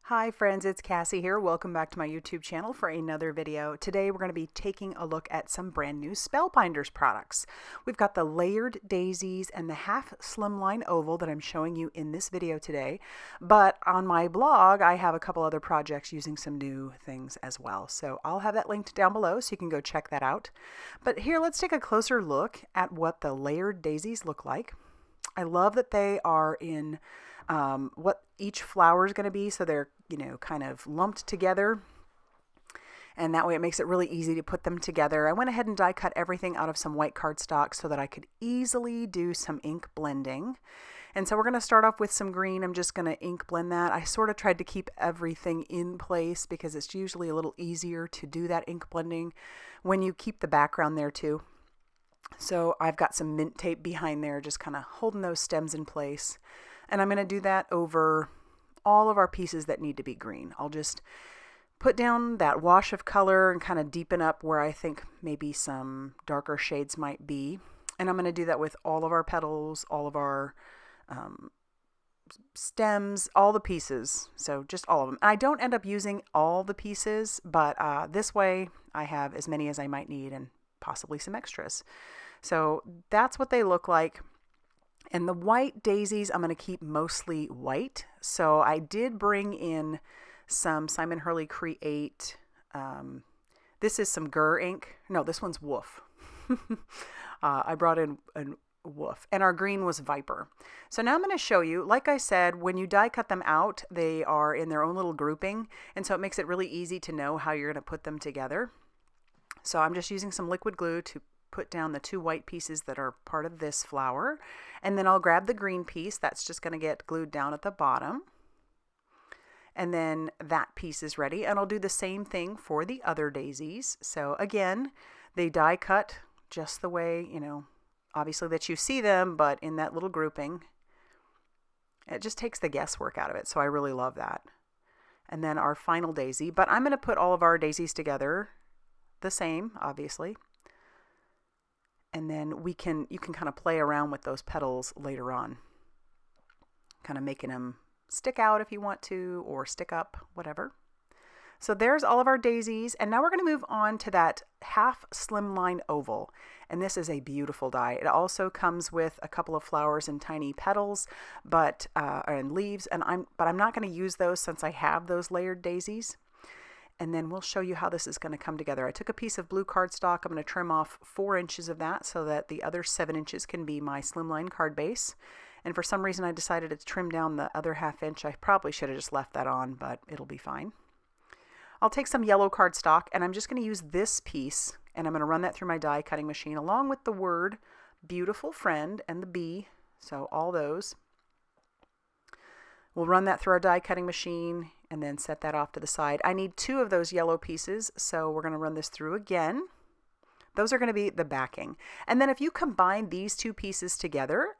Hi friends, it's Cassie here. Welcome back to my YouTube channel for another video. Today we're going to be taking a look at some brand new Spellbinders products. We've got the layered daisies and the half slimline oval that I'm showing you in this video today. But on my blog, I have a couple other projects using some new things as well. So I'll have that linked down below so you can go check that out. But here, let's take a closer look at what the layered daisies look like. I love that they are in what each flower is going to be, so they're, kind of lumped together, and that way it makes it really easy to put them together. I went ahead and die cut everything out of some white cardstock so that I could easily do some ink blending. And so we're going to start off with some green. I'm just going to ink blend that. I sort of tried to keep everything in place because it's usually a little easier to do that ink blending when you keep the background there too. So I've got some mint tape behind there, just kind of holding those stems in place. And I'm going to do that over all of our pieces that need to be green. I'll just put down that wash of color and kind of deepen up where I think maybe some darker shades might be. And I'm going to do that with all of our petals, all of our stems, all the pieces. So just all of them. I don't end up using all the pieces, but this way I have as many as I might need and possibly some extras. So that's what they look like. And the white daisies, I'm going to keep mostly white. So I did bring in some Simon Hurley Create. This is some Gur ink. No, this one's Woof. I brought in Woof. And our green was Viper. So now I'm going to show you, like I said, when you die cut them out, they are in their own little grouping. And so it makes it really easy to know how you're going to put them together. So I'm just using some liquid glue to put down the two white pieces that are part of this flower, and then I'll grab the green piece that's just going to get glued down at the bottom, and then that piece is ready. And I'll do the same thing for the other daisies. So again, they die cut just the way, obviously that you see them, but in that little grouping. It just takes the guesswork out of it, so I really love that. And then our final daisy, but I'm going to put all of our daisies together the same, obviously. And then you can kind of play around with those petals later on, kind of making them stick out if you want to, or stick up, whatever. So there's all of our daisies. And now we're going to move on to that half slimline oval. And this is a beautiful die. It also comes with a couple of flowers and tiny petals, and leaves. But I'm not going to use those since I have those layered daisies. And then we'll show you how this is going to come together. I took a piece of blue cardstock. I'm going to trim off 4 inches of that so that the other 7 inches can be my slimline card base. And for some reason I decided to trim down the other ½ inch. I probably should have just left that on, but it'll be fine. I'll take some yellow cardstock, and I'm just going to use this piece, and I'm going to run that through my die cutting machine along with the word beautiful friend and the bee. So all those. We'll run that through our die cutting machine and then set that off to the side. I need 2 of those yellow pieces, so we're going to run this through again. Those are going to be the backing. And then if you combine these 2 pieces together,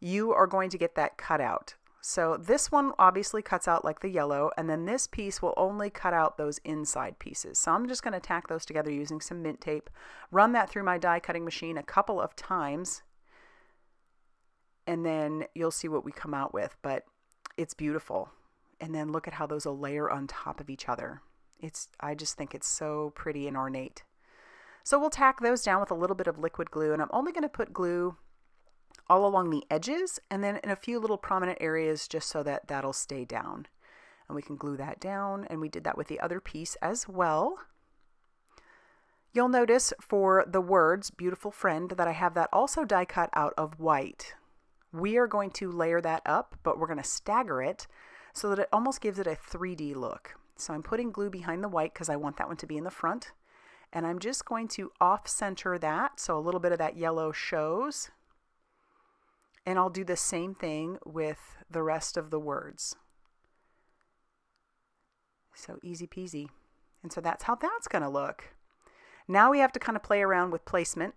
you are going to get that cut out. So this one obviously cuts out like the yellow, and then this piece will only cut out those inside pieces. So I'm just going to tack those together using some mint tape, run that through my die cutting machine a couple of times, and then you'll see what we come out with. But it's beautiful. And then look at how those will layer on top of each other. I just think it's so pretty and ornate. So we'll tack those down with a little bit of liquid glue, and I'm only going to put glue all along the edges and then in a few little prominent areas just so that that'll stay down. And we can glue that down, and we did that with the other piece as well. You'll notice for the words beautiful friend that I have that also die cut out of white. We are going to layer that up, but we're going to stagger it so that it almost gives it a 3D look. So I'm putting glue behind the white because I want that one to be in the front. And I'm just going to off-center that so a little bit of that yellow shows. And I'll do the same thing with the rest of the words. So easy peasy. And so that's how that's going to look. Now we have to kind of play around with placement.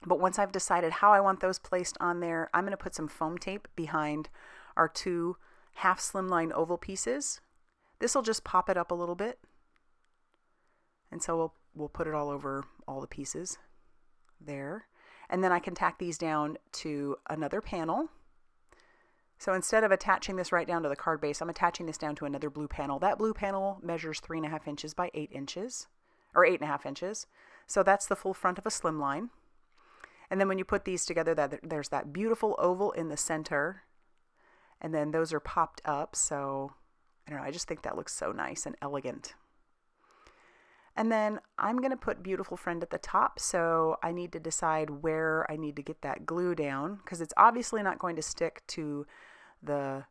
But once I've decided how I want those placed on there, I'm going to put some foam tape behind our 2 half slimline oval pieces. This will just pop it up a little bit. And so we'll put it all over all the pieces there. And then I can tack these down to another panel. So instead of attaching this right down to the card base, I'm attaching this down to another blue panel. That blue panel measures 3.5 inches by 8 inches, or 8.5 inches. So that's the full front of a slimline. And then when you put these together, there's that beautiful oval in the center. And then those are popped up. So I don't know, I just think that looks so nice and elegant. And then I'm going to put Beautiful Friend at the top, so I need to decide where I need to get that glue down, because it's obviously not going to stick to the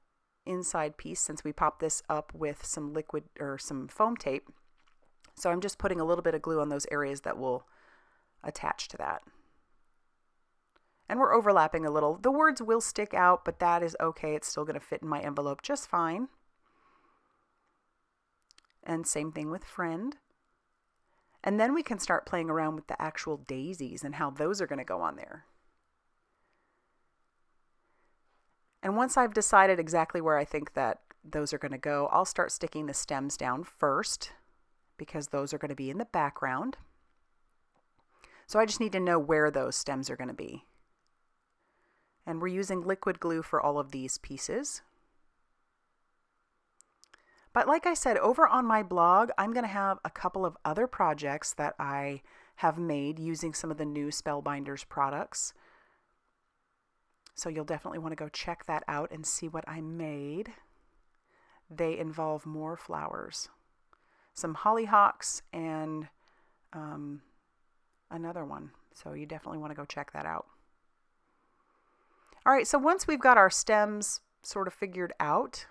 inside piece since we popped this up with some liquid or some foam tape. So I'm just putting a little bit of glue on those areas that will attach to that. And we're overlapping a little. The words will stick out, but that is okay. It's still going to fit in my envelope just fine. And same thing with Friend. And then we can start playing around with the actual daisies and how those are going to go on there. And once I've decided exactly where I think that those are going to go, I'll start sticking the stems down first because those are going to be in the background. So I just need to know where those stems are going to be. And we're using liquid glue for all of these pieces. But like I said, over on my blog, I'm going to have a couple of other projects that I have made using some of the new Spellbinders products. So you'll definitely want to go check that out and see what I made. They involve more flowers. Some hollyhocks and another one. So you definitely want to go check that out. All right, so once we've got our stems sort of figured out,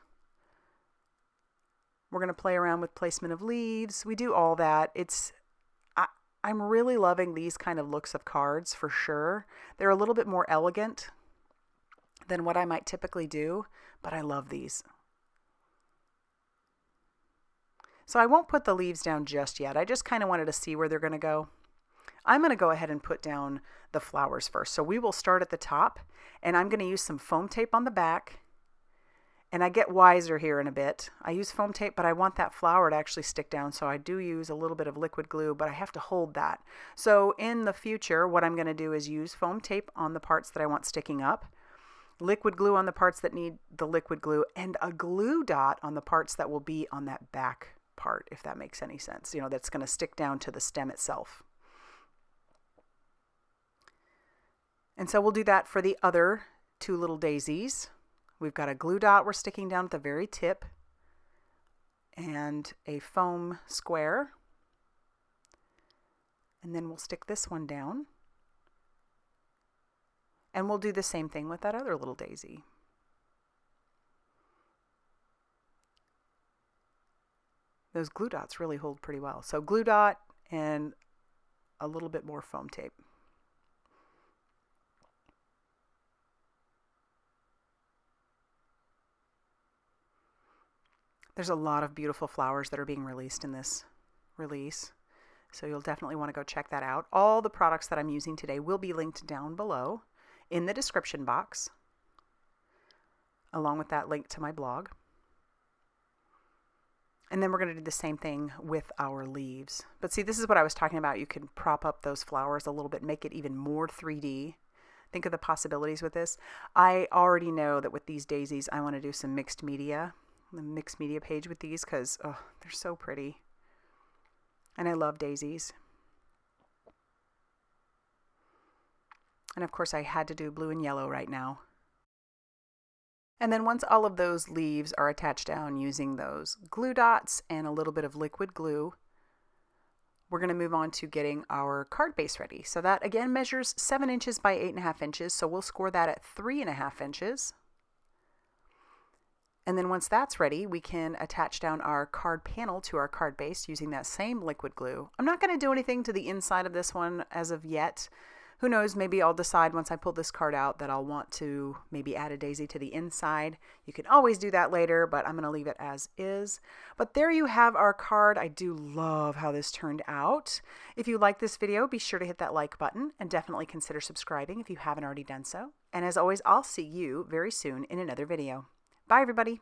we're going to play around with placement of leaves. We do all that. I'm really loving these kind of looks of cards for sure. They're a little bit more elegant than what I might typically do, but I love these. So I won't put the leaves down just yet. I just kind of wanted to see where they're going to go. I'm going to go ahead and put down the flowers first. So we will start at the top, and I'm going to use some foam tape on the back. And I get wiser here in a bit. I use foam tape, but I want that flower to actually stick down. So I do use a little bit of liquid glue, but I have to hold that. So in the future, what I'm going to do is use foam tape on the parts that I want sticking up, liquid glue on the parts that need the liquid glue, and a glue dot on the parts that will be on that back part, if that makes any sense. You know, that's going to stick down to the stem itself. And so we'll do that for the other two little daisies. We've got a glue dot we're sticking down at the very tip and a foam square. And then we'll stick this one down. And we'll do the same thing with that other little daisy. Those glue dots really hold pretty well. So glue dot and a little bit more foam tape. There's a lot of beautiful flowers that are being released in this release, so you'll definitely want to go check that out. All the products that I'm using today will be linked down below in the description box, along with that link to my blog. And then we're going to do the same thing with our leaves. But see, this is what I was talking about. You can prop up those flowers a little bit, make it even more 3D. Think of the possibilities with this. I already know that with these daisies, I want to do some mixed media. The mixed media page with these because they're so pretty, and I love daisies. And of course I had to do blue and yellow right now. And then once all of those leaves are attached down using those glue dots and a little bit of liquid glue, we're going to move on to getting our card base ready. So that again measures 7 inches by 8.5 inches, so we'll score that at 3.5 inches. And then once that's ready, we can attach down our card panel to our card base using that same liquid glue. I'm not going to do anything to the inside of this one as of yet. Who knows, maybe I'll decide once I pull this card out that I'll want to maybe add a daisy to the inside. You can always do that later, but I'm going to leave it as is. But there you have our card. I do love how this turned out. If you like this video, be sure to hit that like button and definitely consider subscribing if you haven't already done so. And as always, I'll see you very soon in another video. Bye, everybody.